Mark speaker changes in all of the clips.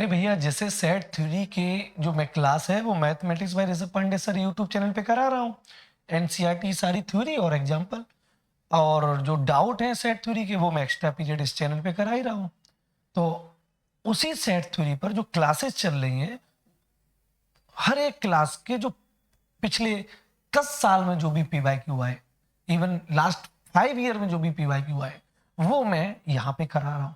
Speaker 1: अरे भैया, जैसे सेट थ्योरी के जो मैं क्लास है वो mathematics by Rishabh Pandey sir YouTube channel पे करा रहा हूँ। एनसीईआरटी सारी थ्योरी और एग्जाम्पल, और जो डाउट है सेट थ्योरी के वो मैं एक्स्ट्रा पीरियड इस चैनल पे करा ही रहा हूँ। तो उसी सेट थ्योरी पर जो क्लासेस चल रही हैं, हर एक क्लास के जो पिछले 10 साल में जो भी पीवाईक्यू हुआ है, इवन लास्ट 5 ईयर में जो भी पीवाईक्यू हुआ है, वो मैं यहाँ पे करा रहा हूँ।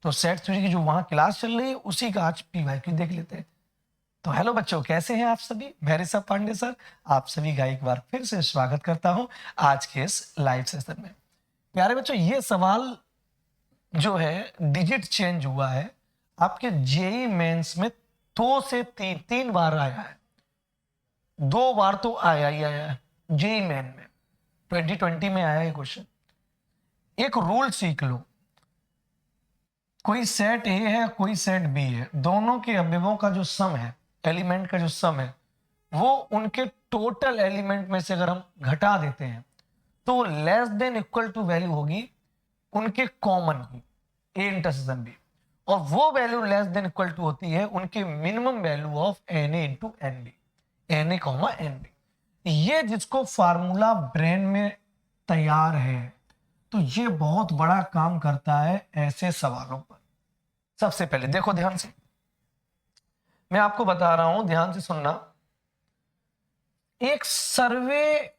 Speaker 1: तो सेट थ्योरी की जो वहाँ क्लास चल रही है उसी का आज पीवाईक्यू देख लेते हैं। तो हेलो बच्चों, कैसे हैं आप सभी? मैं ऋषभ पांडे सर आप सभी का एक बार फिर से स्वागत करता हूं आज के इस लाइव सेशन में। प्यारे बच्चों, ये सवाल जो है डिजिट चेंज हुआ है आपके जेई मेंस में 2 से 3 बार आया है। 2 बार तो आया ही आया है जेई मेन में। 2020 में आया है क्वेश्चन। एक रूल सीख लो, कोई सेट ए है कोई सेट बी है, दोनों के अवयवों का जो सम है, एलिमेंट का जो सम है, वो उनके टोटल एलिमेंट में से अगर हम घटा देते हैं तो less than equal to value होगी उनके कॉमन की, ए इंटरसेक्शन बी, और वो value less than equal to होती है उनकी minimum value of n A into n B, n A comma n B. ये जिसको फार्मूला ब्रेन में तैयार है तो ये बहुत बड़ा काम करता है ऐसे सवालों पर। सबसे पहले देखो ध्यान से, मैं आपको बता रहा हूं, ध्यान से सुनना। एक सर्वे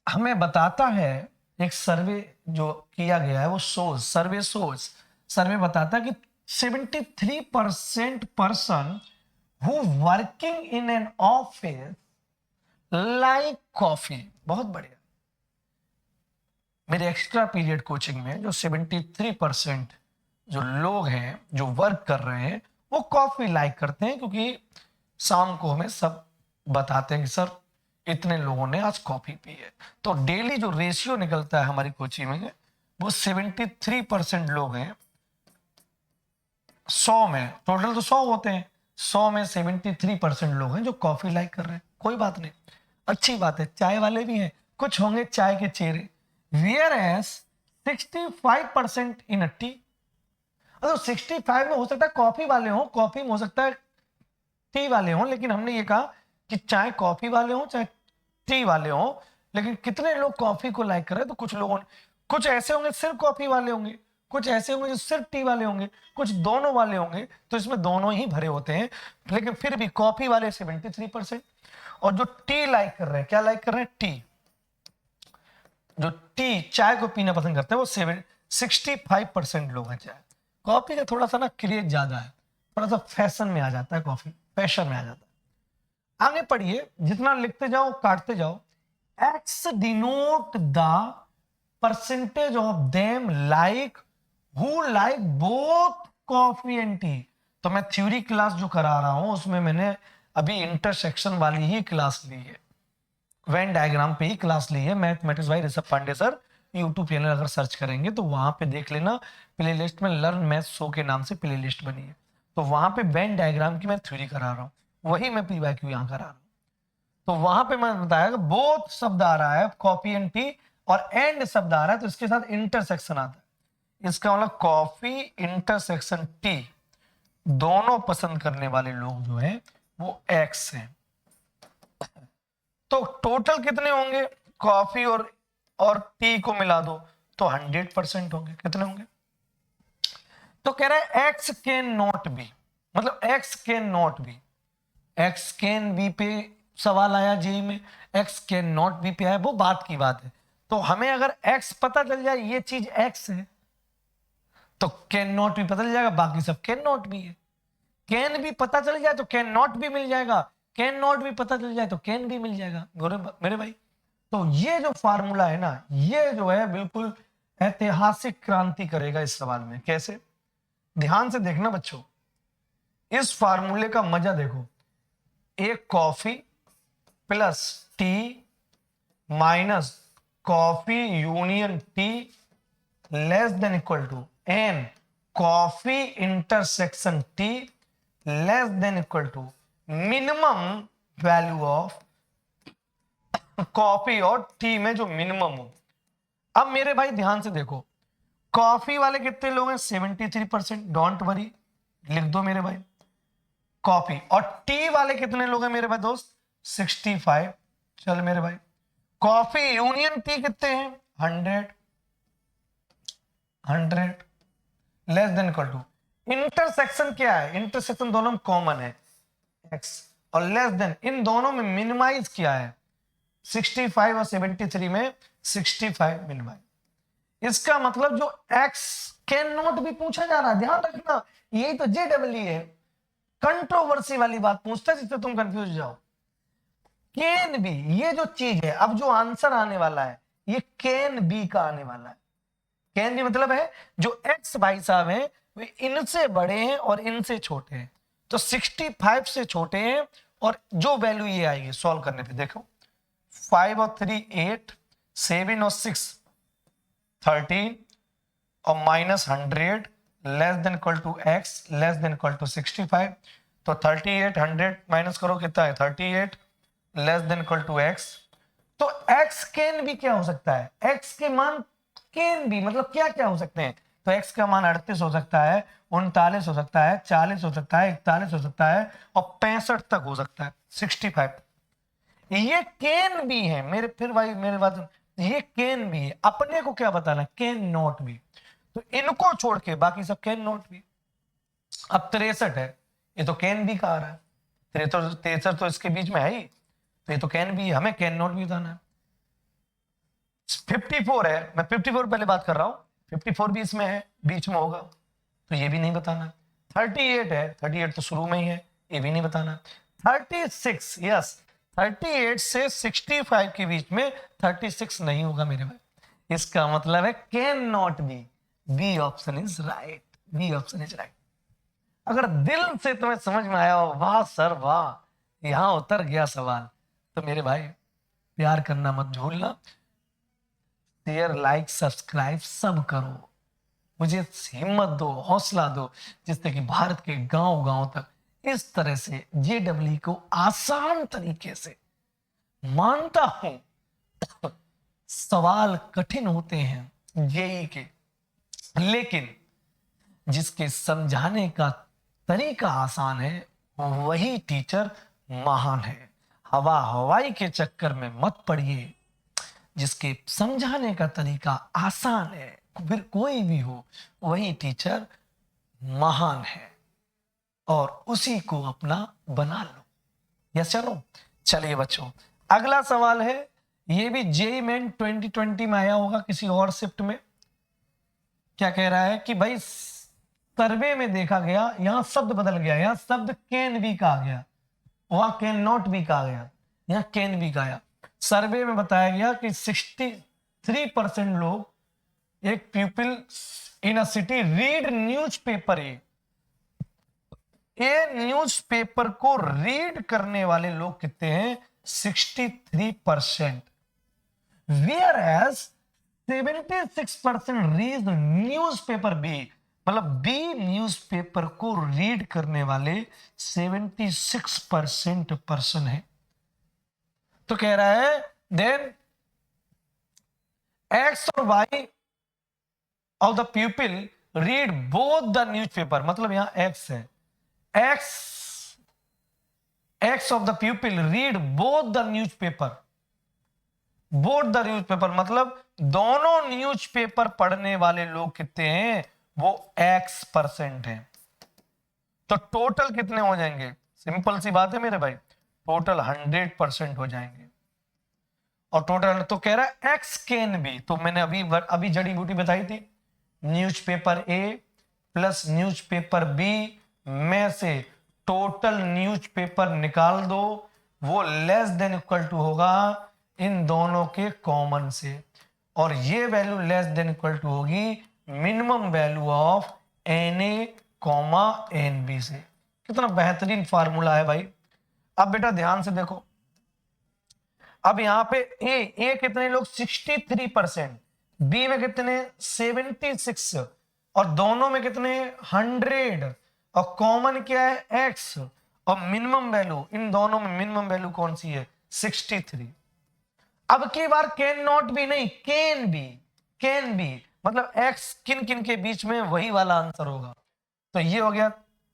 Speaker 1: हमें बताता है, एक सर्वे जो किया गया है वो सर्वे बताता है कि 73% person who working in an office like coffee. बहुत बढ़िया। मेरे एक्स्ट्रा पीरियड कोचिंग में जो 73% जो लोग हैं जो वर्क कर रहे हैं वो कॉफी लाइक करते हैं, क्योंकि शाम को हमें सब बताते हैं कि सर इतने लोगों ने आज कॉफी पी है। तो डेली जो रेशियो निकलता है हमारी कोचिंग में वो 73% लोग हैं 100 में। टोटल तो 100 होते हैं, 100 में 73% लोग हैं जो कॉफी लाइक कर रहे हैं। कोई बात नहीं, अच्छी बात है। चाय वाले भी हैं, कुछ होंगे चाय के चेहरे। Whereas 65% in tea. तो 65 में हो सकता है कॉफी वाले हों, कॉफी में हो सकता है टी वाले हों, लेकिन हमने ये कहा कि चाहे कॉफी वाले हों चाहे टी वाले हों, लेकिन कितने लोग कॉफी को लाइक कर रहे हैं? तो कुछ लोगों ने, कुछ ऐसे होंगे सिर्फ कॉफी वाले होंगे, कुछ ऐसे होंगे जो सिर्फ टी वाले होंगे, कुछ दोनों वाले होंगे। तो इसमें दोनों ही भरे होते हैं, लेकिन फिर भी कॉफी वाले 73%, और जो टी लाइक कर रहे हैं, क्या लाइक कर रहे हैं? टी। जो टी चाय को पीना पसंद करते हैं वो 65% लोग हैं। चाय, कॉफी का थोड़ा सा ना क्रेज ज्यादा है, थोड़ा सा फैशन में आ जाता है, कॉफी फैशन में आ जाता है। आगे पढ़िए, जितना लिखते जाओ काटते जाओ। X denote the percentage of them like who like both coffee and T. तो मैं थ्योरी क्लास जो करा रहा हूं उसमें मैंने अभी इंटरसेक्शन वाली ही क्लास ली है, वेन डायग्राम पे ही क्लास ली है। Mathematics by Rishabh Pandey sir YouTube channel अगर सर्च करेंगे तो वहां पे देख लेना, प्लेलिस्ट में लर्न मैथ शो के नाम से प्लेलिस्ट बनी है। तो वहां पे वेन डायग्राम की मैं थ्योरी करा रहा हूँ, वही मैं पीवाईक्यू यहाँ करा रहा हूँ। तो वहां पे मैंने बताया कि बोथ शब्द आ रहा है, कॉफी एंड टी, और एंड शब्द आ रहा है तो इसके साथ इंटरसेक्शन आता है। इसका मतलब कॉफी इंटरसेक्शन टी, दोनों पसंद करने वाले लोग जो है वो एक्स हैं। तो टोटल कितने होंगे? कॉफी और टी को मिला दो तो 100% होंगे। कितने होंगे? तो कह रहा है एक्स कैन नॉट बी, मतलब x can not B, x can be पे सवाल आया जेई में, एक्स कैन नॉट बी पे आया, वो बात की बात है। तो हमें अगर एक्स पता चल जाए ये चीज एक्स है तो कैन नॉट भी पता चल जाएगा, बाकी सब कैन नॉट भी है। कैन भी पता चल जाए तो कैन नॉट भी मिल जाएगा, कैन नॉट भी पता चल जाए तो कैन भी मिल जाएगा। मेरे भाई, तो ये जो फार्मूला है ना, ये जो है बिल्कुल ऐतिहासिक क्रांति करेगा इस सवाल में। कैसे? ध्यान से देखना बच्चों, इस फार्मूले का मजा देखो। एक coffee plus tea minus coffee union tea less than equal to n coffee intersection tea less than equal to minimum value of coffee और टी में जो मिनिमम हो। अब मेरे भाई ध्यान से देखो, कॉफी वाले कितने लोग हैं? 73%। डोंट वरी, लिख दो मेरे भाई कॉफी। और टी वाले कितने लोग हैं मेरे भाई दोस्त? 65। चल मेरे भाई कॉफी यूनियन टी कितने हैं? 100 less than equal to. Intersection क्या है? इंटरसेक्शन दोनों में कॉमन है x, और लेस देन इन दोनों में मिनिमाइज क्या है? 65 और 73 में 65 मिनिमाइज। इसका मतलब जो x कैन नॉट भी पूछा जा रहा है, ध्यान रखना, यही तो JEE है, कंट्रोवर्सी वाली बात पूछता है जिससे तुम कंफ्यूज जाओ। कैन बी, ये जो चीज है, अब जो आंसर आने वाला है ये कैन बी का आने वाला है। कैन बी मतलब है जो x भाई साहब हैं वे इनसे बड़े हैं और इनसे छोटे हैं, तो 65 से छोटे हैं, और जो वैल्यू ये आएगी सॉल्व करने पे देखो, 5 और 3 8, 7 और 6 13, और -100 less than equal to x less than equal to 65। तो 38 100 माइनस करो कितना है? 38 less than equal to x। तो x कैन भी क्या हो सकता है? x के मान कैन भी मतलब क्या क्या हो सकते हैं? तो x का मान 38 हो सकता है, 39 हो सकता है, 40 हो सकता है, 41 हो सकता है, और 65 तक हो सकता है। 65 ये कैन भी है मेरे, फिर भाई मेरे बात, ये कैन भी है। अपने को क्या बताना? कैन नॉट भी। तो इनको छोड़ के बाकी सब कैन नॉट भी। अब 63 है, ये तो कैन भी का आ रहा है, 63 तो इसके बीच में है ही, तो ये तो कैन भी, हमें कैन नॉट भी बताना है। 54 है, मैं 54 पहले बात कर रहा हूं, 54 भी इसमें है, बीच में होगा, तो ये भी नहीं बताना। 38 है, 38 तो शुरू में ही है, ये भी नहीं बताना। 36, यस, 38 से 65 के बीच में 36 नहीं होगा मेरे भाई। इसका मतलब है can not be. B option is right, B option is right. अगर दिल से तुम्हें समझ में आया हो, वाह सर वाह, यहां उतर गया सवाल, तो मेरे भाई प्यार करना मत भूलना, शेयर लाइक सब्सक्राइब सब करो, मुझे हिम्मत दो, हौसला दो, जिससे कि भारत के गांव गांव तक इस तरह से JEE को आसान तरीके से, मानता हूं सवाल कठिन होते हैं JEE के, लेकिन जिसके समझाने का तरीका आसान है वही टीचर महान है। हवा हवाई के चक्कर में मत पड़िए, जिसके समझाने का तरीका आसान है, फिर कोई भी हो, वही टीचर महान है, और उसी को अपना बना लो। यस, चलो चलिए बच्चों, अगला सवाल है, ये भी JEE मेन 2020 में आया होगा किसी और शिफ्ट में। क्या कह रहा है कि भाई सर्वे में देखा गया, यहां शब्द बदल गया, यहां शब्द कैन बी का आ गया, वहां कैन नॉट बी का आ गया, यहां कैन बी का आया। सर्वे में बताया गया कि 63% लोग, एक people in a city read newspaper, ये न्यूज़पेपर को रीड करने वाले लोग कितने हैं? 63%। Whereas 76% read newspaper B, मतलब बी न्यूज़पेपर को रीड करने वाले 76% पर्सन है। तो कह रहा है देन एक्स और y of the people read both the newspaper, मतलब यहां एक्स है, x of the people read both the newspaper, both the newspaper मतलब दोनों न्यूज़पेपर पढ़ने वाले लोग कितने हैं? वो X% है। तो टोटल कितने हो जाएंगे? सिंपल सी बात है मेरे भाई, टोटल 100% हो जाएंगे। और टोटल तो कह रहा है एक्स कैन बी, तो मैंने अभी जड़ी बूटी बताई थी, न्यूज़पेपर ए प्लस न्यूज़पेपर बी में से टोटल न्यूज़पेपर निकाल दो, वो लेस देन इक्वल टू होगा इन दोनों के कॉमन से, और ये value less than equal to होगी minimum value of NA comma NB से। कितना बेहतरीन फार्मूला है भाई। अब बेटा ध्यान से देखो, अब यहां पे ए कितने लोग? 63%, बी में कितने? 76, और दोनों में कितने? 100, और कॉमन क्या है? एक्स, और मिनिमम वैल्यू इन दोनों में मिनिमम वैल्यू कौन सी है? 63। अब की बार कैन नॉट भी नहीं, कैन बी मतलब एक्स किन किन के बीच में, वही वाला आंसर होगा। तो ये हो गया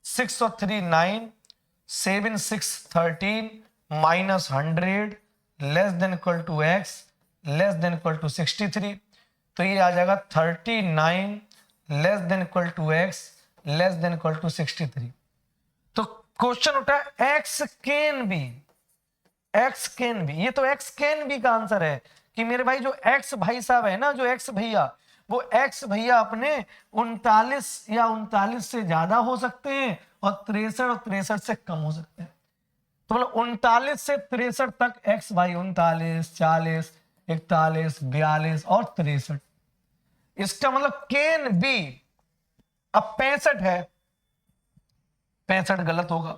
Speaker 1: 6 और 3 9, 7 6 13 minus 100 less than equal to x less than equal to 63। तो ये आ जाएगा 39 less than equal to x less than equal to 63। तो क्वेश्चन उठा है x can be, x can be, ये तो x कैन बी का आंसर है कि मेरे भाई जो x भाई साहब है ना, जो x भैया, वो x भैया अपने 39 या 39 से ज्यादा हो सकते हैं और 63 से कम हो सकते हैं। तो मतलब 39 से 63 तक x भाई 39 40 41 42 और 63, इसका मतलब कैन बी। अब 65 है, 65 गलत होगा,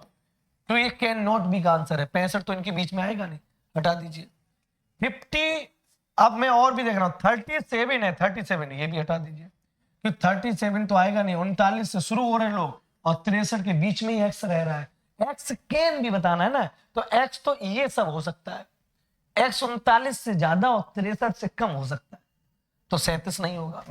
Speaker 1: तो ये कैन नॉट बी का आंसर है। 65 तो इनके बीच में आएगा नहीं, हटा दीजिए। 50, अब मैं और भी देख रहा हूं, 37 है, 37 ये भी हटा दीजिए, क्योंकि 37 तो आएगा नहीं, 39 से शुरू हो रहे लोग और 63 के बीच में ही एक्स रह रहा है। एक्स कैन भी बताना है ना, तो एक्स तो ये सब हो सकता है, एक्स 39 से ज्यादा और 63 से कम हो सकता है, तो 37 नहीं होगा।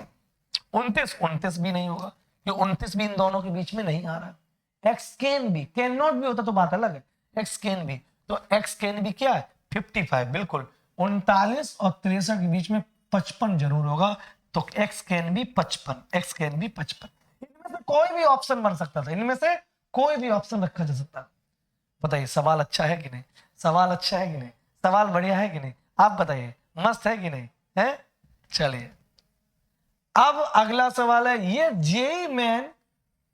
Speaker 1: 29 भी नहीं होगा, क्योंकि 29 भी इन दोनों के बीच में नहीं आ रहा। X can be, can not भी होता तो बात अलग है, एक्स कैन बी, तो एक्स कैन बी क्या है 55, बिल्कुल 39 और 63 के बीच में 55 जरूर होगा, तो x can be 55, x can be 55। इनमें से कोई भी ऑप्शन बन सकता था, इनमें से कोई भी ऑप्शन रखा जा सकता। बताइए सवाल अच्छा है कि नहीं, सवाल अच्छा है कि नहीं, सवाल बढ़िया है कि नहीं, आप बताइए मस्त है कि नहीं है। चलिए अब अगला सवाल है, ये जेई मेन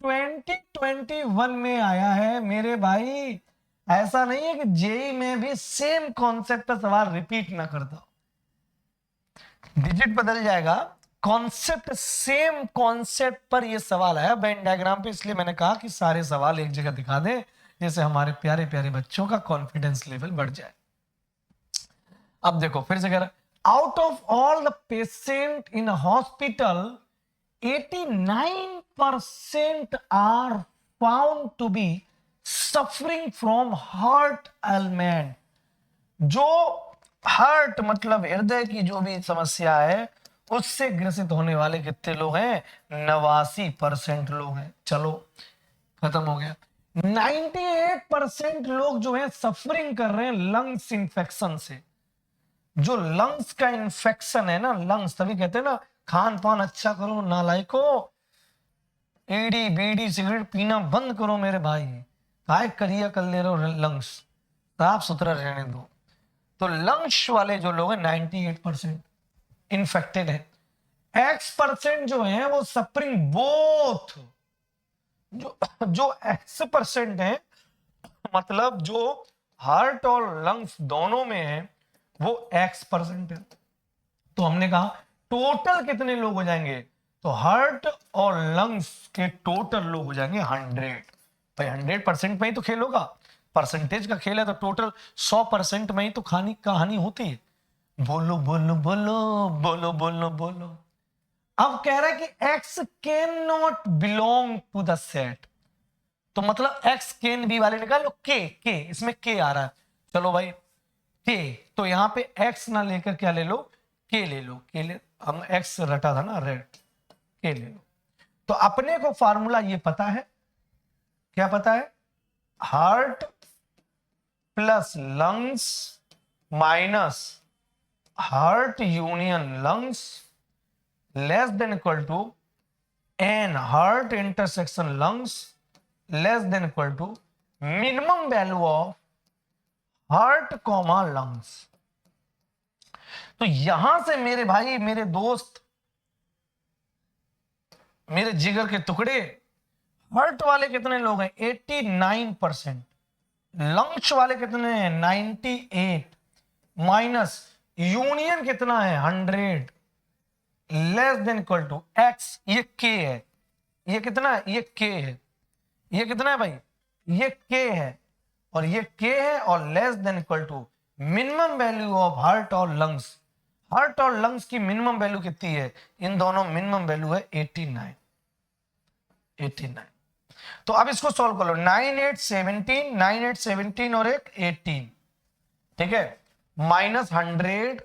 Speaker 1: 2021 में आया है मेरे भाई, ऐसा नहीं है कि जेई में भी सेम कॉन्सेप्ट का सवाल रिपीट ना कर दो, डिजिट बदल जाएगा, कॉन्सेप्ट सेम कॉन्सेप्ट पर ये सवाल आया वेन डायग्राम पे, इसलिए मैंने कहा कि सारे सवाल एक जगह दिखा दे, जैसे हमारे प्यारे प्यारे बच्चों का कॉन्फिडेंस लेवल बढ़ जाए। अब देखो फिर से कह रहा, out of all the patient in hospital 89% are found to be suffering from heart ailment. जो हार्ट मतलब हृदय की जो भी समस्या है उससे ग्रसित होने वाले कितने लोग हैं, 89% लोग हैं। चलो खत्म हो गया। 98% लोग जो है सफरिंग कर रहे हैं लंग्स इंफेक्शन से। जो लंग्स का इंफेक्शन है ना, लंग्स, तभी कहते हैं ना खान पान अच्छा करो नालायको, एडी बीड़ी सिगरेट पीना बंद करो मेरे भाई, काय करिया कर ले रहे हो, लंग्स साफ सुथरा रहने दो। तो लंग्स वाले जो लोग हैं 98% इन्फेक्टेड है, X% जो है वो सफरिंग बोथ, जो X% है मतलब जो हार्ट और लंग्स दोनों में है वो X% है। तो हमने कहा टोटल कितने लोग हो जाएंगे, तो हार्ट और लंग्स के टोटल लोग हो जाएंगे 100। भाई 100% में ही तो खेल होगा, परसेंटेज का खेल है, तो टोटल 100% में ही तो कहानी होती है। बोलो बोलो बोलो बोलो बोलो बोलो। अब कह रहा है कि x can not belong to the set, तो मतलब x कैन बी वाले निकालो, k इसमें k आ रहा है, चलो भाई k, तो यहां पे x ना लेकर क्या ले लो, k ले लो, k ले, हम x रटा था ना रेड, k ले लो। तो अपने को फार्मूला ये पता है, क्या पता है, heart plus lungs minus heart union lungs less than equal to n heart intersection lungs less than equal to minimum value of heart comma lungs. तो यहां से मेरे भाई, मेरे दोस्त, मेरे जिगर के टुकड़े, हार्ट वाले कितने लोग हैं 89%, लंग्स वाले कितने हैं 98, माइनस यूनियन कितना है 100 less than equal to x, ये के है, ये कितना है, ये के है, ये कितना है भाई, ये के है और ये के है, और less than equal to minimum value of heart और लंग्स। हार्ट और लंग्स की मिनिमम वैल्यू कितनी है, इन दोनों मिनिमम वैल्यू है 89। तो अब इसको सॉल्व कर लो, 9 8 17 और एक 18, ठीक है, minus 100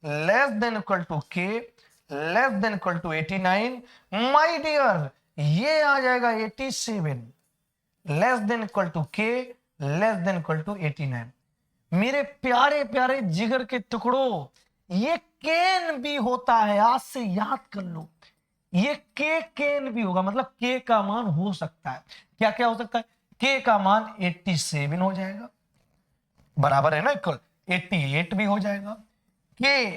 Speaker 1: less than equal to k less than equal to 89, my dear ये आ जाएगा 87, less than equal to k less than equal to 89। मेरे प्यारे प्यारे जिगर के टुकड़ों, ये कैन भी होता है, आज से याद कर लो, ये के कैन भी होगा, मतलब के का मान हो सकता है। क्या क्या हो सकता है? के का मान 87 हो जाएगा, बराबर है ना, इक्वल 88 भी हो जाएगा, के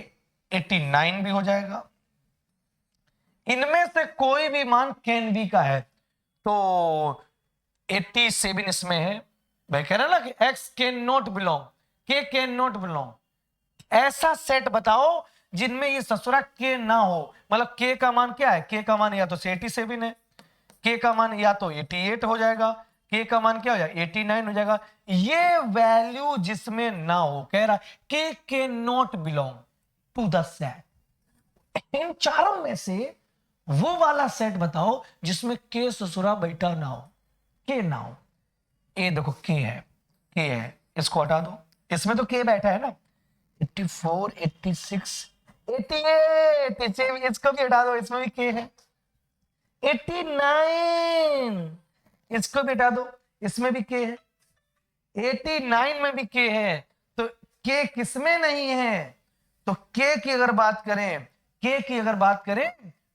Speaker 1: 89 भी हो जाएगा। इनमें से कोई भी मान कैन बी का है, तो 87 इसमें है। भाई कह रहे ना कि x कैन नॉट बिलोंग, के कैन नॉट बिलोंग, ऐसा सेट बताओ जिनमें ये ससुरा के ना हो। मतलब के का मान क्या है? के का मान या तो 87 है, के का मान या तो 88 हो जाएगा, के का मान क्या हो जाएगा? 89 हो जाएगा। ये वैल्यू जिसमें ना हो, कह रहा k can not belong to the set. इन चारों में से वो वाला सेट बताओ जिसमें के ससुरा बैठा ना हो, के ना हो। ये देखो के है, के है, इसको हटा दो, इसमें तो के बैठा है ना, 84, 86, 88, इसको भी हटा दो, इसमें भी के है। 89, इसको भी हटा दो, इसमें भी के है। 89 में भी के है, तो के किसमें नहीं है? तो के की अगर बात करें, के की अगर बात करें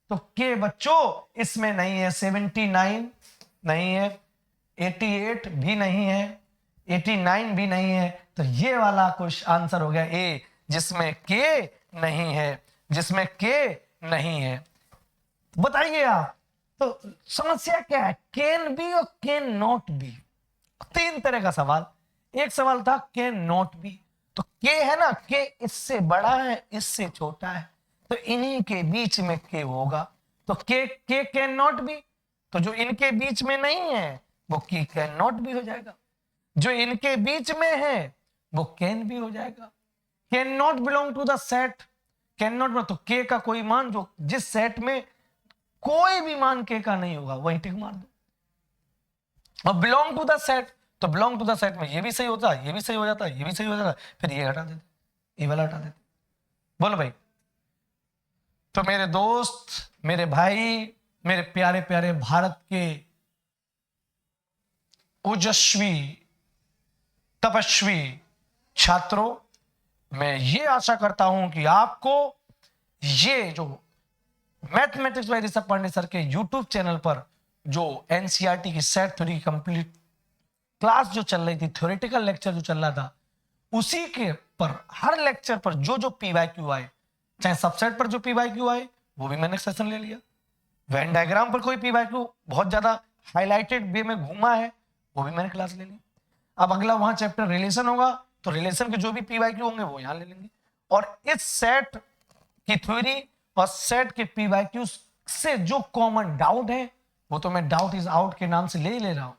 Speaker 1: तो के बच्चों इसमें नहीं है। 79 नहीं है, 88 भी नहीं है, 89 भी नहीं है, तो ये वाला कुछ आंसर हो गया ए, जिसमें के नहीं है, जिसमें के नहीं है। बताइए आप, तो समस्या क्या है? कैन बी और कैन नॉट बी, तीन तरह का सवाल। एक सवाल था कैन नॉट बी, तो के है ना, के इससे बड़ा है, इससे छोटा है, तो इन्हीं के बीच में के होगा। तो के कैन नॉट बी, तो जो इनके बीच में नहीं है वो के कैन नॉट बी हो जाएगा, जो इनके बीच में है वो कैन भी हो जाएगा। Can not belong to the set, can not में तो के का कोई मान जो जिस सेट में कोई भी मान के का नहीं होगा वही टिक मार दो। और बिलोंग टू द सेट, तो बिलोंग टू द सेट में ये भी सही होता है, ये भी सही हो जाता है, ये भी सही हो जाता है, फिर ये हटा देते, ये वाला हटा देते। बोलो भाई। तो मेरे दोस्त, मेरे भाई, मेरे प्यारे प्यारे भारत के ओजस्वी तपस्वी छात्रों, मैं ये आशा करता हूं कि आपको ये जो mathematics by Rishabh Pandey sir के यूट्यूब चैनल पर जो एनसीईआरटी की सेट थ्योरी कंप्लीट क्लास जो चल रही थी, थ्योरेटिकल लेक्चर जो चल रहा था, उसी के पर हर लेक्चर पर जो जो पीवाईक्यू आए, चाहे सबसेट पर जो पीवाईक्यू आए वो भी मैंने सेशन ले लिया, वेन डायग्राम पर कोई पीवाईक्यू बहुत ज्यादा हाईलाइटेड वे में घूमा है वो भी मैंने क्लास ले ली। अब अगला वहां चैप्टर रिलेशन होगा, तो रिलेशन के जो भी पीवाईक्यू होंगे वो यहां ले लेंगे। और इस सेट की थ्योरी और सेट के पीवाईक्यू से जो कॉमन डाउट है वो तो मैं डाउट इज आउट के नाम से ले ही ले रहा हूं।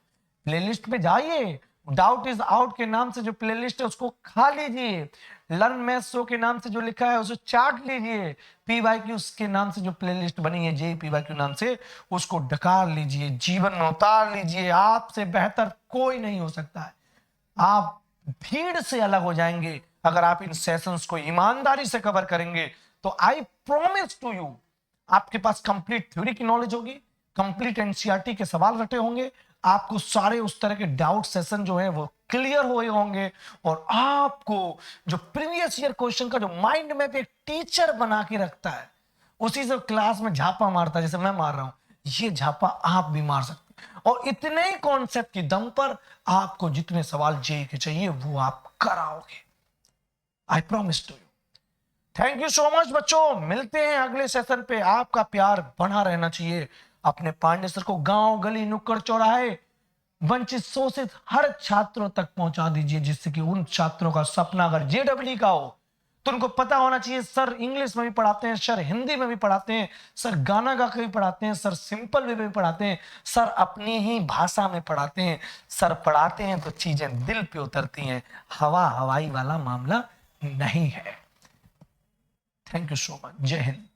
Speaker 1: प्लेलिस्ट पे जाइए, डाउट इज आउट के नाम से जो प्लेलिस्ट है उसको खा लीजिए, लर्न मैथ शो के नाम से जो लिखा है उसे चाट लीजिए, पीवाईक्यूज के नाम से जो प्लेलिस्ट बनी है जे पीवाईक्यू नाम से उसको डकार लीजिए, जीवन में उतार लीजिए। आपसे बेहतर कोई नहीं हो सकता है, आप भीड़ से अलग हो जाएंगे अगर आप इन सेशंस को ईमानदारी से कवर करेंगे। तो आई प्रॉमिस टू यू, आपके पास कंप्लीट थ्योरी की नॉलेज होगी, कंप्लीट एनसीईआरटी के सवाल रटे होंगे, आपको सारे उस तरह के डाउट सेशन जो है वो क्लियर हुए होंगे, और आपको जो प्रीवियस ईयर क्वेश्चन का जो माइंड मैप एक टीचर बना के रखता है, उसी से क्लास में झापा मारता है जैसे मैं मार रहा हूं, ये झापा आप भी मार सकते हैं। और इतने ही कॉन्सेप्ट की दम पर आपको जितने सवाल जेई के चाहिए वो आप कराओगे, I promise to you. Thank you so much बच्चों, मिलते हैं अगले सेशन पे। आपका प्यार बना रहना चाहिए। अपने पांडे सर को गांव गली नुक्कड़ चौराहे वंचित शोषित हर छात्रों तक पहुंचा दीजिए, जिससे कि उन छात्रों का सपना अगर जेडब्ल्यू का हो तो उनको पता होना चाहिए सर इंग्लिश में भी पढ़ाते हैं, सर हिंदी में भी पढ़ाते हैं, सर गाना गा के भी पढ़ाते हैं, सर सिंपल वे में भी पढ़ाते हैं, सर अपनी ही भाषा में पढ़ाते हैं, सर पढ़ाते हैं तो चीजें दिल पे उतरती हैं, हवा हवाई वाला मामला नहीं है। थैंक यू सो मच, जय हिंद।